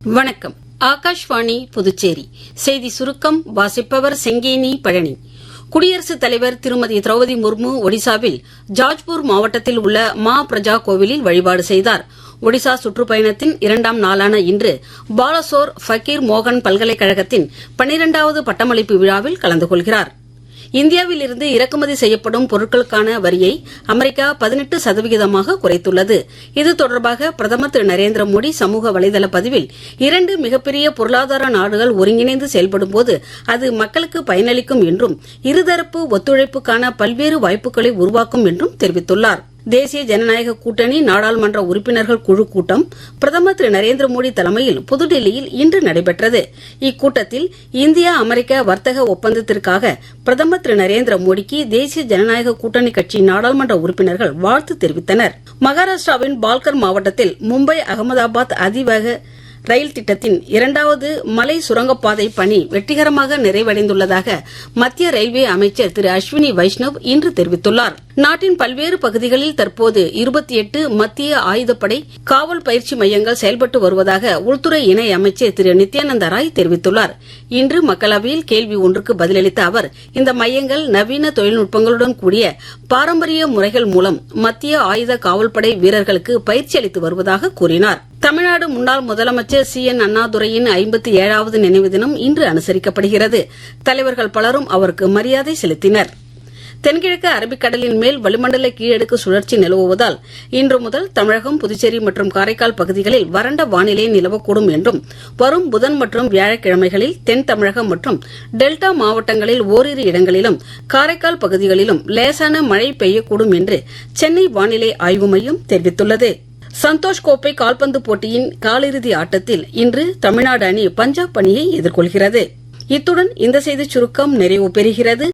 வணக்கம். ஆகாஷ்வாணி புதுச்சேரி செய்தி சுருக்கம் வாசிப்பவர் செங்கேனி பழனி. குடியரசுத் தலைவர் திருமதி திரௌபதி முர்மு ஒடிசாவில் ஜாஜ்பூர் மாவட்டத்தில் உள்ள மா பிரஜா கோவிலில் வழிபாடு செய்தார். ஒடிசா சுற்றுப்பயணத்தின் இரண்டாம் நாளான இன்று பாலசோர் ஃபக்கீர் மோகன் பல்கலைக்கழகத்தின் 12வது பட்டமளிப்பு விழாவில் கலந்து கொள்கிறார். இந்தியாவில் இருந்து இறக்குமதி செய்யப்படும் பொருட்களுக்கான வரியை அமெரிக்கா 18% குறைத்துள்ளது. இது தொடர்பாக பிரதமர் திரு நரேந்திர மோடி சமூக வலைதள பதிவில், 2 மிகப்பெரிய பொருளாதார நாடுகள் ஒருங்கிணைந்து செயல்படும்போது அது மக்களுக்கு பயனளிக்கும் என்றும் இருதரப்பு ஒத்துழைப்புக்கான பல்வேறு வாய்ப்புகளை உருவாக்கும் என்றும் தெரிவித்துள்ளார். தேசிய ஜனநாயக கூட்டணி நாடாளுமன்ற உறுப்பினர்கள் குழு கூட்டம் பிரதமர் திரு நரேந்திர மோடி தலைமையில் புதுடெல்லியில் இன்று நடைபெற்றது. இக்கூட்டத்தில் இந்தியா அமெரிக்க வர்த்தக ஒப்பந்தத்திற்காக பிரதமர் திரு நரேந்திர மோடிக்கு தேசிய ஜனநாயக கூட்டணி கட்சி நாடாளுமன்ற உறுப்பினர்கள் வாழ்த்து தெரிவித்தனர். மகாராஷ்டிராவின் பால்கர் மாவட்டத்தில் மும்பை அகமதாபாத் அதிவேக ரயில் திட்டத்தின் 2வது மலை சுரங்கப்பாதை பணி வெற்றிகரமாக நிறைவடைந்துள்ளதாக மத்திய ரயில்வே அமைச்சர் திரு அஸ்வினி வைஷ்ணவ் இன்று தெரிவித்துள்ளார். நாட்டின் பல்வேறு பகுதிகளில் தற்போது 28 மத்திய ஆயுதப்படை காவல் பயிற்சி மையங்கள் செயல்பட்டு வருவதாக உள்துறை இணை அமைச்சர் திரு நித்யானந்த ராய் தெரிவித்துள்ளார். இன்று மக்களவையில் கேள்வி ஒன்றுக்கு பதிலளித்த அவர், இந்த மையங்கள் நவீன தொழில்நுட்பங்களுடன் கூடிய பாரம்பரிய முறைகள் மூலம் மத்திய ஆயுத காவல்படை வீரர்களுக்கு பயிற்சி அளித்து வருவதாக கூறினார். தமிழ்நாடு முன்னாள் முதலமைச்சர் CN அண்ணாதுரையின் 57வது நினைவு தினம் இன்று அனுசரிக்கப்படுகிறது. தலைவர்கள் பலரும் அவருக்கு மரியாதை செலுத்தினர். தென்கிழக்கு அரபிக்கடலின் மேல் வளிமண்டல கீழடுக்கு சுழற்சி நிலவுவதால் இன்று முதல் தமிழகம், புதுச்சேரி மற்றும் காரைக்கால் பகுதிகளில் வறண்ட வானிலை நிலவக்கூடும் என்றும், வரும் புதன் மற்றும் வியாழக்கிழமைகளில் தென் தமிழகம் மற்றும் டெல்டா மாவட்டங்களில் ஓரிரு இடங்களிலும், காரைக்கால் பகுதிகளிலும் லேசான மழை பெய்யக்கூடும் என்று சென்னை வானிலை ஆய்வு மையம் தெரிவித்துள்ளது. சந்தோஷ் கோப்பை கால்பந்து போட்டியின் காலிறுதி ஆட்டத்தில் இன்று தமிழ்நாடு அணி பஞ்சாப் அணியை எதிர்கொள்கிறது. இத்துடன் இந்த செய்திச் சுருக்கம் நிறைவு பெறுகிறது.